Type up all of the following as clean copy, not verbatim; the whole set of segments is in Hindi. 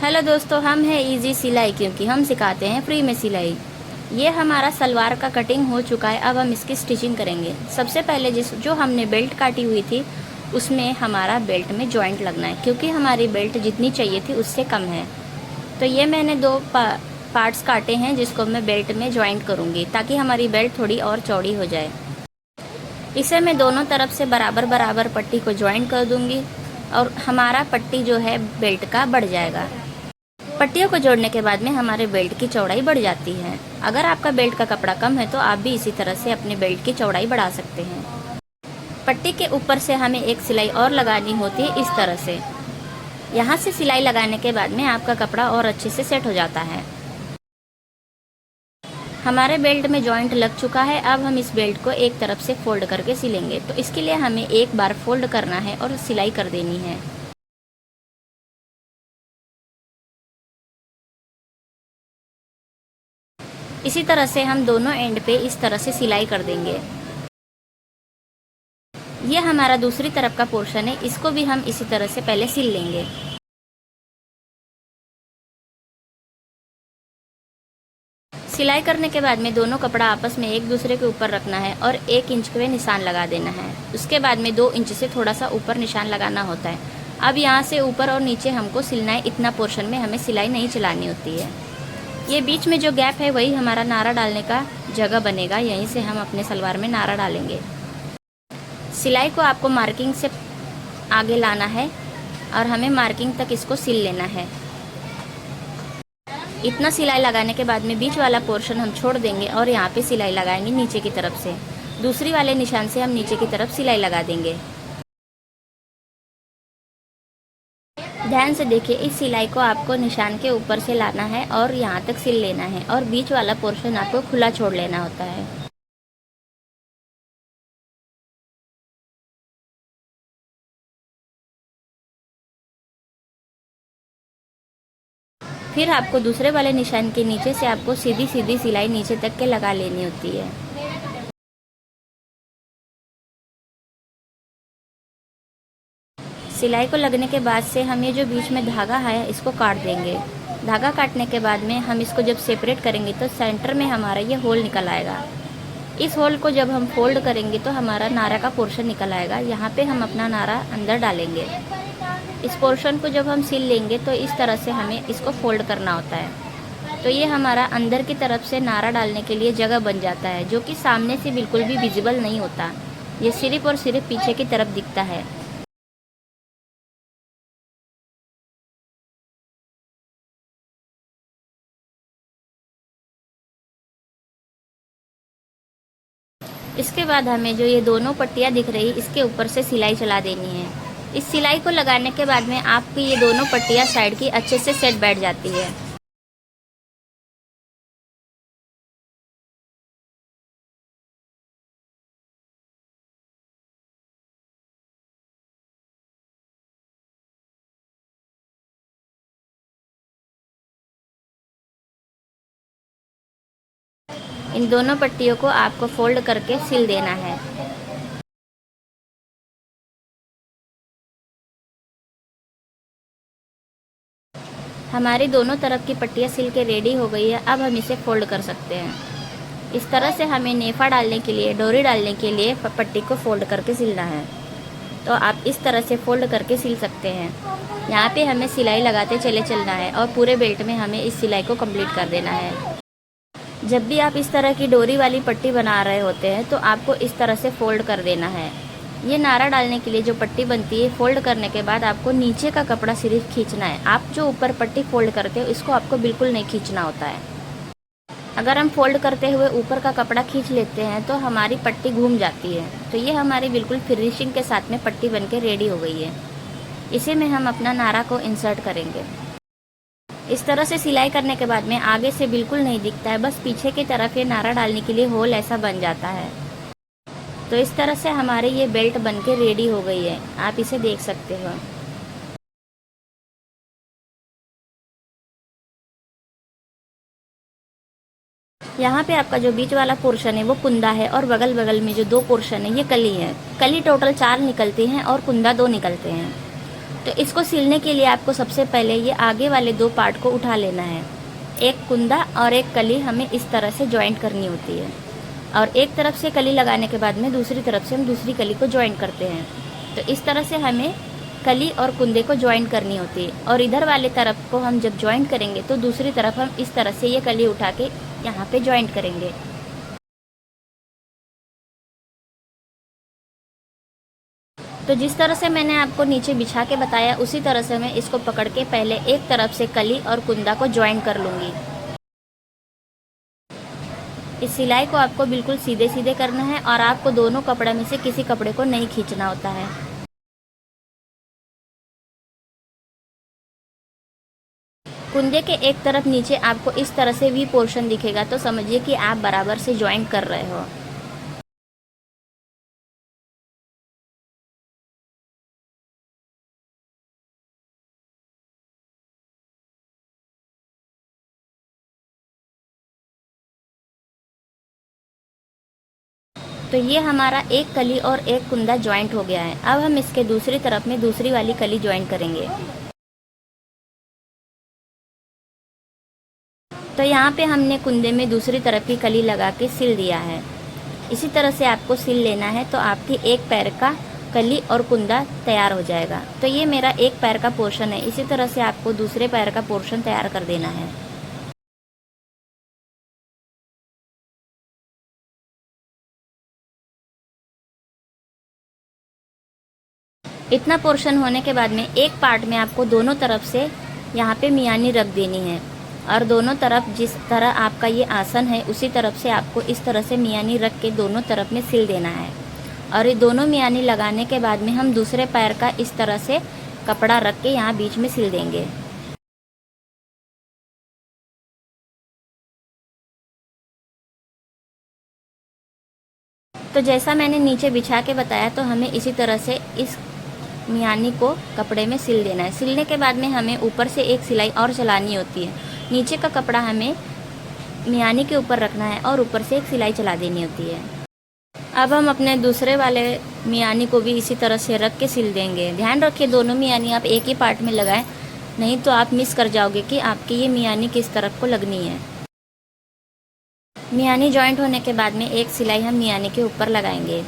हेलो दोस्तों, हम हैं इजी सिलाई, क्योंकि हम सिखाते हैं फ्री में सिलाई। ये हमारा सलवार का कटिंग हो चुका है। अब हम इसकी स्टिचिंग करेंगे। सबसे पहले जो हमने बेल्ट काटी हुई थी उसमें हमारा बेल्ट में जॉइंट लगना है, क्योंकि हमारी बेल्ट जितनी चाहिए थी उससे कम है। तो ये मैंने दो पार्ट्स काटे हैं जिसको मैं बेल्ट में जॉइंट करूँगी, ताकि हमारी बेल्ट थोड़ी और चौड़ी हो जाए। इसे मैं दोनों तरफ से बराबर बराबर पट्टी को जॉइंट कर दूँगी और हमारा पट्टी जो है बेल्ट का बढ़ जाएगा। पट्टियों को जोड़ने के बाद में हमारे बेल्ट की चौड़ाई बढ़ जाती है। अगर आपका बेल्ट का कपड़ा कम है तो आप भी इसी तरह से अपने बेल्ट की चौड़ाई बढ़ा सकते हैं। पट्टी के ऊपर से हमें एक सिलाई और लगानी होती है, इस तरह से। यहाँ से सिलाई लगाने के बाद में आपका कपड़ा और अच्छे से सेट हो जाता है। हमारे बेल्ट में जॉइंट लग चुका है। अब हम इस बेल्ट को एक तरफ से फोल्ड करके सिलेंगे। तो इसके लिए हमें एक बार फोल्ड करना है और सिलाई कर देनी है। इसी तरह से हम दोनों एंड पे इस तरह से सिलाई कर देंगे। ये हमारा दूसरी तरफ का पोर्शन है, इसको भी हम इसी तरह से पहले सिल लेंगे। सिलाई करने के बाद में दोनों कपड़ा आपस में एक दूसरे के ऊपर रखना है और 1 इंच पे निशान लगा देना है। उसके बाद में 2 इंच से थोड़ा सा ऊपर निशान लगाना होता है। अब यहाँ से ऊपर और नीचे हमको सिलना है। इतना पोर्शन में हमें सिलाई नहीं चलानी होती है। ये बीच में जो गैप है वही हमारा नारा डालने का जगह बनेगा। यहीं से हम अपने सलवार में नारा डालेंगे। सिलाई को आपको मार्किंग से आगे लाना है और हमें मार्किंग तक इसको सिल लेना है। इतना सिलाई लगाने के बाद में बीच वाला पोर्शन हम छोड़ देंगे और यहाँ पे सिलाई लगाएंगे नीचे की तरफ से। दूसरी वाले निशान से हम नीचे की तरफ सिलाई लगा देंगे। ध्यान से देखिए, इस सिलाई को आपको निशान के ऊपर से लाना है और यहाँ तक सिल लेना है और बीच वाला पोर्शन आपको खुला छोड़ लेना होता है। फिर आपको दूसरे वाले निशान के नीचे से आपको सीधी सीधी सिलाई नीचे तक के लगा लेनी होती है। सिलाई को लगने के बाद से हम ये जो बीच में धागा है इसको काट देंगे। धागा काटने के बाद में हम इसको जब सेपरेट करेंगे तो सेंटर में हमारा ये होल निकल आएगा। इस होल को जब हम फोल्ड करेंगे तो हमारा नारा का पोर्शन निकल आएगा। यहाँ पे हम अपना नारा अंदर डालेंगे। इस पोर्शन को जब हम सिल लेंगे तो इस तरह से हमें इसको फोल्ड करना होता है। तो ये हमारा अंदर की तरफ से नारा डालने के लिए जगह बन जाता है, जो कि सामने से बिल्कुल भी विजिबल नहीं होता। ये सिर्फ और सिर्फ पीछे की तरफ दिखता है। इसके बाद हमें जो ये दोनों पट्टियाँ दिख रही इसके ऊपर से सिलाई चला देनी है। इस सिलाई को लगाने के बाद में आपकी ये दोनों पट्टियाँ साइड की अच्छे से सेट बैठ जाती है। इन दोनों पट्टियों को आपको फोल्ड करके सिल देना है। हमारी दोनों तरफ की पट्टियाँ सिल के रेडी हो गई है। अब हम इसे फोल्ड कर सकते हैं। इस तरह से हमें नेफा डालने के लिए, डोरी डालने के लिए पट्टी को फोल्ड करके सिलना है। तो आप इस तरह से फोल्ड करके सिल सकते हैं। यहाँ पे हमें सिलाई लगाते चले चलना है और पूरे बेल्ट में हमें इस सिलाई को कंप्लीट कर देना है। जब भी आप इस तरह की डोरी वाली पट्टी बना रहे होते हैं तो आपको इस तरह से फोल्ड कर देना है। ये नारा डालने के लिए जो पट्टी बनती है, फोल्ड करने के बाद आपको नीचे का कपड़ा सिर्फ खींचना है। आप जो ऊपर पट्टी फोल्ड करते हो इसको आपको बिल्कुल नहीं खींचना होता है। अगर हम फोल्ड करते हुए ऊपर का कपड़ा खींच लेते हैं तो हमारी पट्टी घूम जाती है। तो ये हमारी बिल्कुल फिनिशिंग के साथ में पट्टी बन के रेडी हो गई है। इसी में हम अपना नारा को इंसर्ट करेंगे। इस तरह से सिलाई करने के बाद में आगे से बिल्कुल नहीं दिखता है, बस पीछे की तरफ ये नारा डालने के लिए होल ऐसा बन जाता है। तो इस तरह से हमारे ये बेल्ट बन के रेडी हो गई है। आप इसे देख सकते हो। यहाँ पे आपका जो बीच वाला पोर्शन है वो कुंदा है और बगल बगल में जो 2 पोर्शन है ये कली है। कली टोटल 4 निकलती हैं और कुंदा 2 निकलते हैं। तो इसको सिलने के लिए आपको सबसे पहले ये आगे वाले 2 पार्ट को उठा लेना है। एक कुंदा और एक कली हमें इस तरह से जॉइंट करनी होती है, और एक तरफ से कली लगाने के बाद में दूसरी तरफ से हम दूसरी कली को जॉइंट करते हैं। तो इस तरह से हमें कली और कुंदे को जॉइंट करनी होती है, और इधर वाले तरफ को हम जब जॉइंट करेंगे तो दूसरी तरफ हम इस तरह से ये कली उठा के यहाँ पे जॉइंट करेंगे। तो जिस तरह से मैंने आपको नीचे बिछा के बताया उसी तरह से मैं इसको पकड़ के पहले एक तरफ से कली और कुंदा को जॉइंट कर लूँगी। इस सिलाई को आपको बिल्कुल सीधे सीधे करना है, और आपको दोनों कपड़े में से किसी कपड़े को नहीं खींचना होता है। कुंदे के एक तरफ नीचे आपको इस तरह से वी पोर्शन दिखेगा, तो समझिए कि आप बराबर से जॉइंट कर रहे हो। तो ये हमारा एक कली और एक कुंदा जॉइंट हो गया है। अब हम इसके दूसरी तरफ में दूसरी वाली कली जॉइंट करेंगे। तो यहाँ पे हमने कुंदे में दूसरी तरफ की कली लगा के सिल दिया है। इसी तरह से आपको सिल लेना है, तो आपकी एक पैर का कली और कुंदा तैयार हो जाएगा। तो ये मेरा एक पैर का पोर्शन है, इसी तरह से आपको दूसरे पैर का पोर्शन तैयार कर देना है। इतना पोर्शन होने के बाद में एक पार्ट में आपको दोनों तरफ से यहाँ पे मियानी रख देनी है, और दोनों तरफ जिस तरह आपका ये आसन है उसी तरफ से आपको इस तरह से मियानी रख के दोनों तरफ में सिल देना है। और ये दोनों मियानी लगाने के बाद में हम दूसरे पैर का इस तरह से कपड़ा रख के यहाँ बीच में सिल देंगे। तो जैसा मैंने नीचे बिछा के बताया, तो हमें इसी तरह से इस मियानी को कपड़े में सिल देना है। सिलने के बाद में हमें ऊपर से एक सिलाई और चलानी होती है। नीचे का कपड़ा हमें मियानी के ऊपर रखना है और ऊपर से एक सिलाई चला देनी होती है। अब हम अपने दूसरे वाले मियानी को भी इसी तरह से रख के सिल देंगे। ध्यान रखिए दोनों मियानी आप एक ही पार्ट में लगाएं, नहीं तो आप मिस कर जाओगे कि आपकी ये मियानी किस तरफ को लगनी है। मियानी जॉइंट होने के बाद में एक सिलाई हम मियानी के ऊपर लगाएंगे।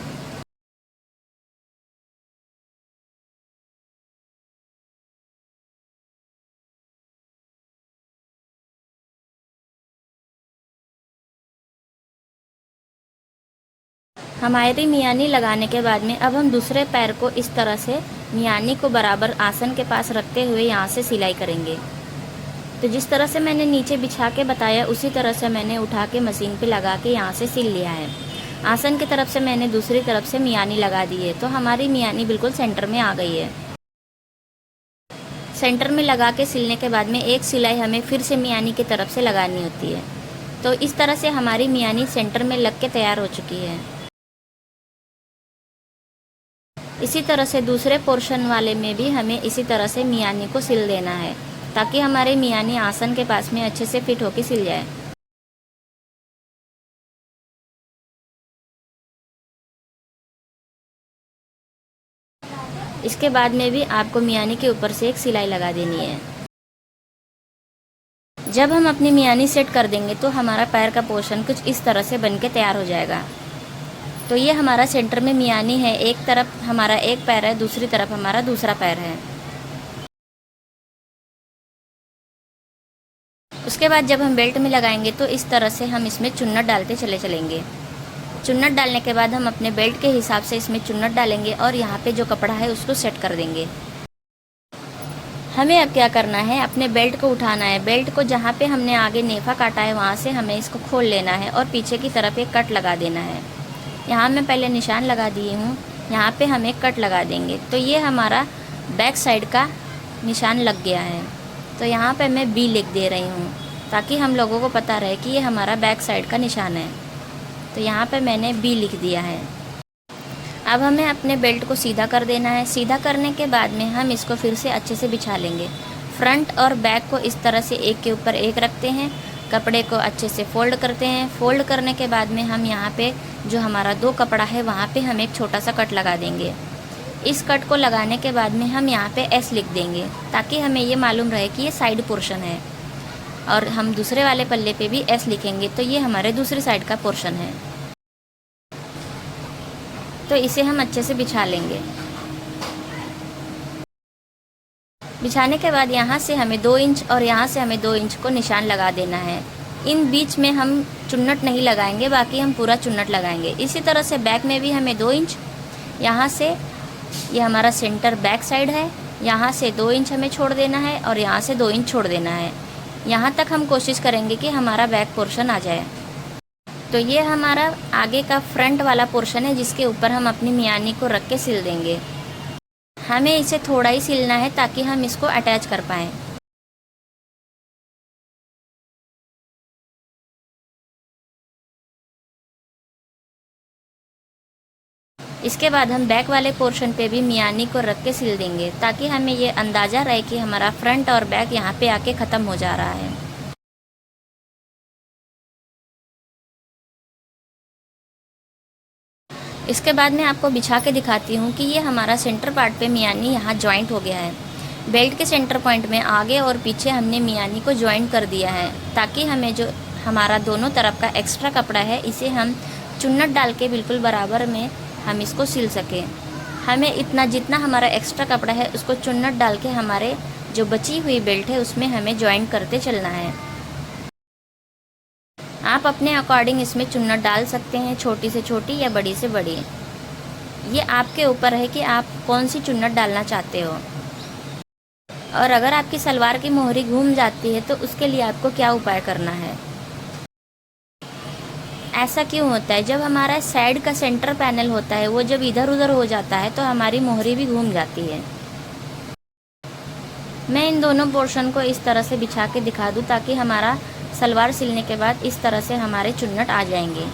हमारी मियानी लगाने के बाद में अब हम दूसरे पैर को इस तरह से मियानी को बराबर आसन के पास रखते हुए यहाँ से सिलाई करेंगे। तो जिस तरह से मैंने नीचे बिछा के बताया उसी तरह से मैंने उठा के मशीन पे लगा के यहाँ से सिल लिया है। आसन की तरफ से मैंने दूसरी तरफ से मियानी लगा दी है, तो हमारी मियानी बिल्कुल सेंटर में आ गई है। सेंटर में लगा के सिलने के बाद में एक सिलाई हमें फिर से मियानी की तरफ से लगानी होती है। तो इस तरह से हमारी मियानी सेंटर में लग के तैयार हो चुकी है। इसी तरह से दूसरे पोर्शन वाले में भी हमें इसी तरह से मियानी को सिल देना है, ताकि हमारे मियानी आसन के पास में अच्छे से फिट होके सिल जाए। इसके बाद में भी आपको मियानी के ऊपर से एक सिलाई लगा देनी है। जब हम अपनी मियानी सेट कर देंगे तो हमारा पैर का पोर्शन कुछ इस तरह से बन के तैयार हो जाएगा। तो ये हमारा सेंटर में मियानी है, एक तरफ हमारा एक पैर है, दूसरी तरफ हमारा दूसरा पैर है। उसके बाद जब हम बेल्ट में लगाएंगे तो इस तरह से हम इसमें चुन्नट डालते चलेंगे। चुन्नट डालने के बाद हम अपने बेल्ट के हिसाब से इसमें चुन्नट डालेंगे और यहाँ पे जो कपड़ा है उसको सेट कर देंगे। हमें अब क्या करना है, अपने बेल्ट को उठाना है। बेल्ट को जहाँ पे हमने आगे नेफा काटा है वहाँ से हमें इसको खोल लेना है और पीछे की तरफ एक कट लगा देना है। यहाँ मैं पहले निशान लगा दी हूँ, यहाँ पे हम एक कट लगा देंगे। तो ये हमारा बैक साइड का निशान लग गया है। तो यहाँ पे मैं बी लिख दे रही हूँ ताकि हम लोगों को पता रहे कि ये हमारा बैक साइड का निशान है। तो यहाँ पे मैंने बी लिख दिया है। अब हमें अपने बेल्ट को सीधा कर देना है। सीधा करने के बाद में हम इसको फिर से अच्छे से बिछा लेंगे। फ्रंट और बैक को इस तरह से एक के ऊपर एक रखते हैं, कपड़े को अच्छे से फोल्ड करते हैं। फोल्ड करने के बाद में हम यहाँ पे जो हमारा 2 कपड़ा है वहाँ पे हम एक छोटा सा कट लगा देंगे। इस कट को लगाने के बाद में हम यहाँ पे एस लिख देंगे ताकि हमें ये मालूम रहे कि ये साइड पोर्शन है, और हम दूसरे वाले पल्ले पे भी एस लिखेंगे तो ये हमारे दूसरी साइड का पोर्शन है। तो इसे हम अच्छे से बिछा लेंगे। बिछाने के बाद यहाँ से हमें 2 इंच और यहाँ से हमें 2 इंच को निशान लगा देना है। इन बीच में हम चुन्नट नहीं लगाएंगे, बाकी हम पूरा चुन्नट लगाएंगे। इसी तरह से बैक में भी हमें 2 इंच, यहाँ से ये हमारा सेंटर बैक साइड है, यहाँ से 2 इंच हमें छोड़ देना है और यहाँ से 2 इंच छोड़ देना है। यहाँ तक हम कोशिश करेंगे कि हमारा बैक पोर्शन आ जाए। तो ये हमारा आगे का फ्रंट वाला पोर्शन है जिसके ऊपर हम अपनी मियानी को रख के सिल देंगे। हमें इसे थोड़ा ही सिलना है ताकि हम इसको अटैच कर पाएँ। इसके बाद हम बैक वाले पोर्शन पे भी मियानी को रख के सिल देंगे ताकि हमें ये अंदाज़ा रहे कि हमारा फ्रंट और बैक यहाँ पे आके ख़त्म हो जा रहा है। इसके बाद मैं आपको बिछा के दिखाती हूँ कि ये हमारा सेंटर पार्ट पे मियानी यहाँ जॉइंट हो गया है। बेल्ट के सेंटर पॉइंट में आगे और पीछे हमने मियानी को जॉइंट कर दिया है ताकि हमें जो हमारा दोनों तरफ का एक्स्ट्रा कपड़ा है इसे हम चुन्नट डाल के बिल्कुल बराबर में हम इसको सिल सकें। हमें इतना जितना हमारा एक्स्ट्रा कपड़ा है उसको चुन्नट डाल के हमारे जो बची हुई बेल्ट है उसमें हमें जॉइंट करते चलना है। आप अपने अकॉर्डिंग इसमें चुन्नट डाल सकते हैं, छोटी से छोटी या बड़ी से बड़ी। ये आपके ऊपर है कि आप कौन सी चुन्नट डालना चाहते हो। और अगर आपकी सलवार की मोहरी घूम जाती है तो उसके लिए आपको क्या उपाय करना है। ऐसा क्यों होता है, जब हमारा साइड का सेंटर पैनल होता है वो जब इधर उधर हो जाता है तो हमारी मोहरी भी घूम जाती है। मैं इन दोनों पोर्शन को इस तरह से बिछा के दिखा दूँ ताकि हमारा सलवार सिलने के बाद इस तरह से हमारे चुन्नट आ जाएंगे।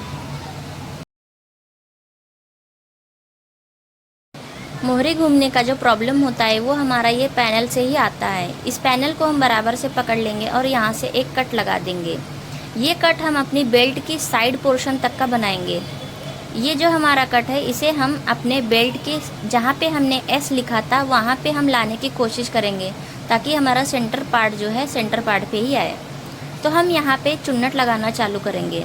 मोहरी घूमने का जो प्रॉब्लम होता है वो हमारा ये पैनल से ही आता है। इस पैनल को हम बराबर से पकड़ लेंगे और यहाँ से एक कट लगा देंगे। ये कट हम अपनी बेल्ट की साइड पोर्शन तक का बनाएंगे। ये जो हमारा कट है इसे हम अपने बेल्ट के जहाँ पे हमने एस लिखा था वहाँ पे हम लाने की कोशिश करेंगे ताकि हमारा सेंटर पार्ट जो है सेंटर पार्ट पे ही आए। तो हम यहाँ पे चुन्नट लगाना चालू करेंगे।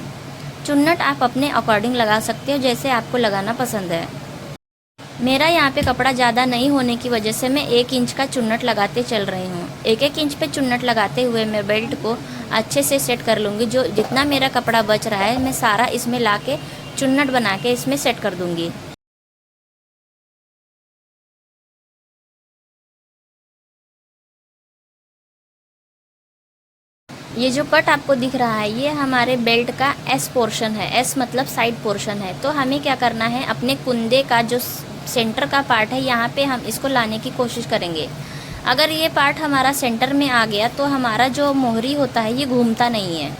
चुन्नट आप अपने अकॉर्डिंग लगा सकते हो जैसे आपको लगाना पसंद है। मेरा यहाँ पे कपड़ा ज़्यादा नहीं होने की वजह से मैं 1 इंच का चुन्नट लगाते चल रही हूँ। 1-1 इंच पे चुन्नट लगाते हुए मैं बेल्ट को अच्छे से सेट कर लूँगी। जो जितना मेरा कपड़ा बच रहा है मैं सारा इसमें ला के चुन्नट बना के इसमें सेट कर दूँगी। ये जो कट आपको दिख रहा है ये हमारे बेल्ट का एस पोर्शन है। एस मतलब साइड पोर्शन है। तो हमें क्या करना है, अपने कुंदे का जो सेंटर का पार्ट है यहाँ पे हम इसको लाने की कोशिश करेंगे। अगर ये पार्ट हमारा सेंटर में आ गया तो हमारा जो मोहरी होता है ये घूमता नहीं है।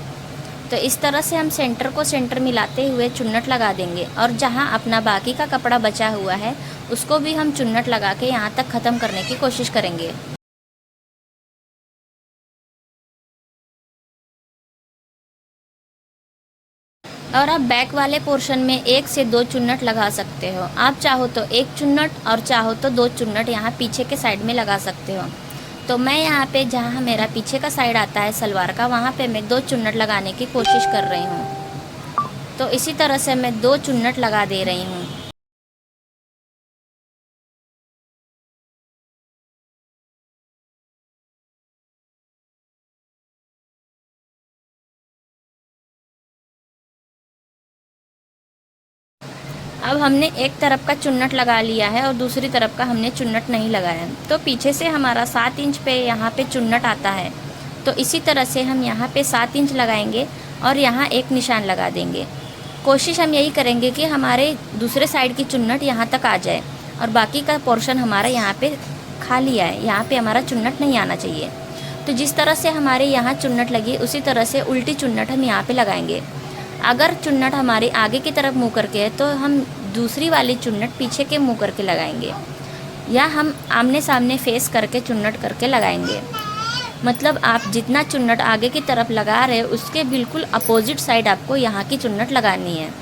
तो इस तरह से हम सेंटर को सेंटर मिलाते हुए चुन्नट लगा देंगे और जहाँ अपना बाकी का कपड़ा बचा हुआ है उसको भी हम चुन्नट लगा के यहाँ तक ख़त्म करने की कोशिश करेंगे। और आप बैक वाले पोर्शन में 1 से 2 चुन्नट लगा सकते हो। आप चाहो तो 1 चुन्नट और चाहो तो 2 चुन्नट यहाँ पीछे के साइड में लगा सकते हो। तो मैं यहाँ पे जहाँ मेरा पीछे का साइड आता है सलवार का वहाँ पे मैं 2 चुन्नट लगाने की कोशिश कर रही हूँ। तो इसी तरह से मैं 2 चुन्नट लगा दे रही हूँ। अब हमने एक तरफ का चुन्नट लगा लिया है और दूसरी तरफ का हमने चुन्नट नहीं लगाया। तो पीछे से हमारा 7 इंच पे यहाँ पे चुन्नट आता है। तो इसी तरह से हम यहाँ पे 7 इंच लगाएंगे और यहाँ एक निशान लगा देंगे। कोशिश हम यही करेंगे कि हमारे दूसरे साइड की चुन्नट यहाँ तक आ जाए और बाकी का पोर्शन हमारा यहाँ पे खाली आए। यहाँ पे हमारा चुन्नट नहीं आना चाहिए। तो जिस तरह से हमारे यहाँ चुन्नट लगी उसी तरह से उल्टी चुन्नट हम यहाँ पे लगाएंगे। अगर चुन्नट हमारे आगे की तरफ मुँह करके है तो हम दूसरी वाली चुन्नट पीछे के मुँह करके लगाएंगे, या हम आमने सामने फेस करके चुन्नट करके लगाएंगे। मतलब आप जितना चुन्नट आगे की तरफ लगा रहे हो उसके बिल्कुल अपोजिट साइड आपको यहाँ की चुन्नट लगानी है।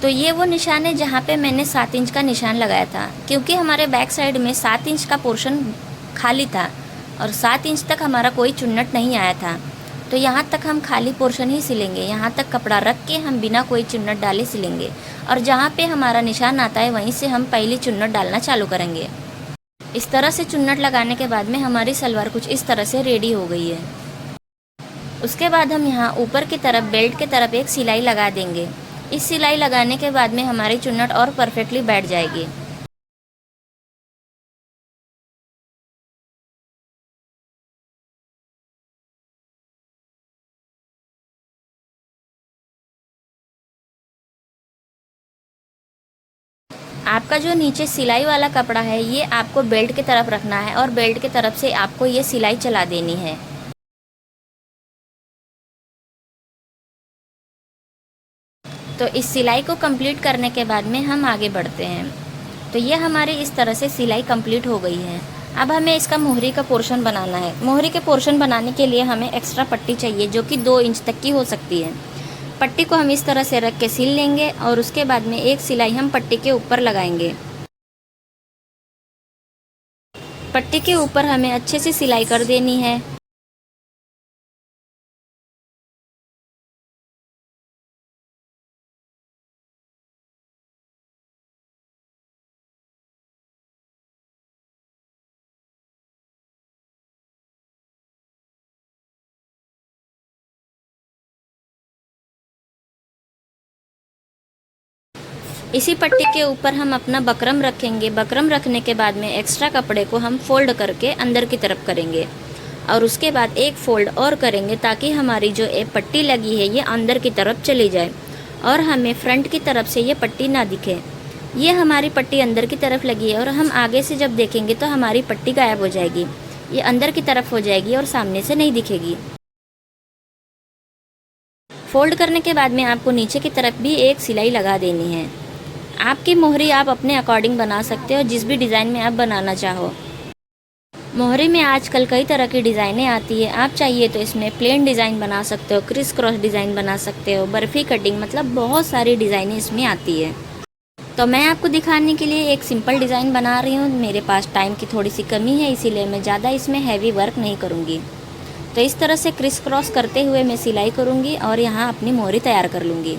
तो ये वो निशान है जहाँ पे मैंने 7 इंच का निशान लगाया था, क्योंकि हमारे बैक साइड में 7 इंच का पोर्शन खाली था और 7 इंच तक हमारा कोई चुन्नट नहीं आया था। तो यहाँ तक हम खाली पोर्शन ही सिलेंगे, यहाँ तक कपड़ा रख के हम बिना कोई चुन्नट डाले सिलेंगे और जहाँ पे हमारा निशान आता है वहीं से हम पहली चुन्नट डालना चालू करेंगे। इस तरह से चुन्नट लगाने के बाद में हमारी सलवार कुछ इस तरह से रेडी हो गई है। उसके बाद हम यहाँ ऊपर की तरफ बेल्ट की तरफ एक सिलाई लगा देंगे। इस सिलाई लगाने के बाद में हमारी चुन्नट और परफेक्टली बैठ जाएगी। आपका जो नीचे सिलाई वाला कपड़ा है ये आपको बेल्ट की तरफ रखना है और बेल्ट की तरफ से आपको ये सिलाई चला देनी है। तो इस सिलाई को कंप्लीट करने के बाद में हम आगे बढ़ते हैं। तो ये हमारी इस तरह से सिलाई कंप्लीट हो गई है। अब हमें इसका मोहरी का पोर्शन बनाना है। मोहरी के पोर्शन बनाने के लिए हमें एक्स्ट्रा पट्टी चाहिए जो कि 2 इंच तक की हो सकती है। पट्टी को हम इस तरह से रख के सिल लेंगे और उसके बाद में एक सिलाई हम पट्टी के ऊपर लगाएंगे। पट्टी के ऊपर हमें अच्छे से सिलाई कर देनी है। इसी पट्टी के ऊपर हम अपना बकरम रखेंगे। बकरम रखने के बाद में एक्स्ट्रा कपड़े को हम फोल्ड करके अंदर की तरफ करेंगे और उसके बाद एक फोल्ड और करेंगे ताकि हमारी जो पट्टी लगी है ये अंदर की तरफ चली जाए और हमें फ्रंट की तरफ से ये पट्टी ना दिखे। ये हमारी पट्टी अंदर की तरफ लगी है और हम आगे से जब देखेंगे तो हमारी पट्टी गायब हो जाएगी, ये अंदर की तरफ हो जाएगी और सामने से नहीं दिखेगी। फोल्ड करने के बाद में आपको नीचे की तरफ भी एक सिलाई लगा देनी है। आपकी मोहरी आप अपने अकॉर्डिंग बना सकते हो, जिस भी डिज़ाइन में आप बनाना चाहो। मोहरी में आजकल कई तरह की डिज़ाइनें आती है। आप चाहिए तो इसमें प्लेन डिज़ाइन बना सकते हो, क्रिस क्रॉस डिज़ाइन बना सकते हो, बर्फ़ी कटिंग, मतलब बहुत सारी डिज़ाइनें इसमें आती है। तो मैं आपको दिखाने के लिए एक सिंपल डिज़ाइन बना रही हूँ। मेरे पास टाइम की थोड़ी सी कमी है, इसीलिए मैं ज़्यादा इसमें हैवी वर्क नहीं करूँगी। तो इस तरह से क्रिस क्रॉस करते हुए मैं सिलाई करूँगी और यहाँ अपनी मोहरी तैयार कर लूँगी।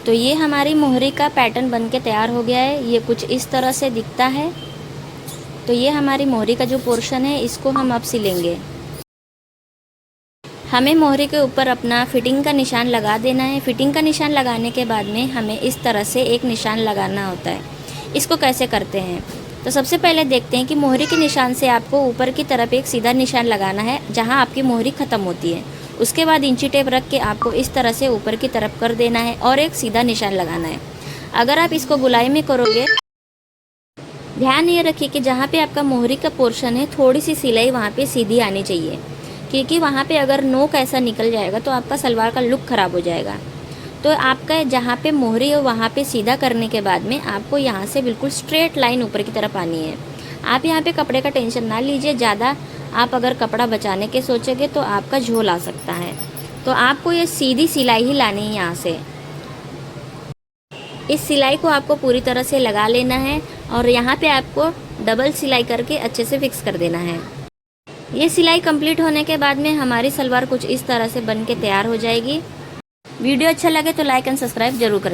तो ये हमारी मोहरी का पैटर्न बन के तैयार हो गया है। ये कुछ इस तरह से दिखता है। तो ये हमारी मोहरी का जो पोर्शन है इसको हम अब सिलेंगे। हमें मोहरी के ऊपर अपना फिटिंग का निशान लगा देना है। फिटिंग का निशान लगाने के बाद में हमें इस तरह से एक निशान लगाना होता है। इसको कैसे करते हैं, तो सबसे पहले देखते हैं कि मोहरी के निशान से आपको ऊपर की तरफ एक सीधा निशान लगाना है जहाँ आपकी मोहरी ख़त्म होती है। उसके बाद इंची टेप रख के आपको इस तरह से ऊपर की तरफ कर देना है और एक सीधा निशान लगाना है। अगर आप इसको गुलाई में करोगे, ध्यान ये रखिए कि जहाँ पे आपका मोहरी का पोर्शन है थोड़ी सी सिलाई वहाँ पे सीधी आनी चाहिए, क्योंकि वहाँ पे अगर नोक ऐसा निकल जाएगा तो आपका सलवार का लुक ख़राब हो जाएगा। तो आपका जहाँ पे मोहरी है वहाँ पे सीधा करने के बाद में आपको यहाँ से बिल्कुल स्ट्रेट लाइन ऊपर की तरफ आनी है। आप यहाँ पे कपड़े का टेंशन ना लीजिए ज़्यादा। आप अगर कपड़ा बचाने के सोचोगे तो आपका झोल आ सकता है। तो आपको ये सीधी सिलाई ही लानी है यहाँ से। इस सिलाई को आपको पूरी तरह से लगा लेना है और यहाँ पे आपको डबल सिलाई करके अच्छे से फिक्स कर देना है। ये सिलाई कंप्लीट होने के बाद में हमारी सलवार कुछ इस तरह से बन के तैयार हो जाएगी। वीडियो अच्छा लगे तो लाइक एंड सब्सक्राइब जरूर करें।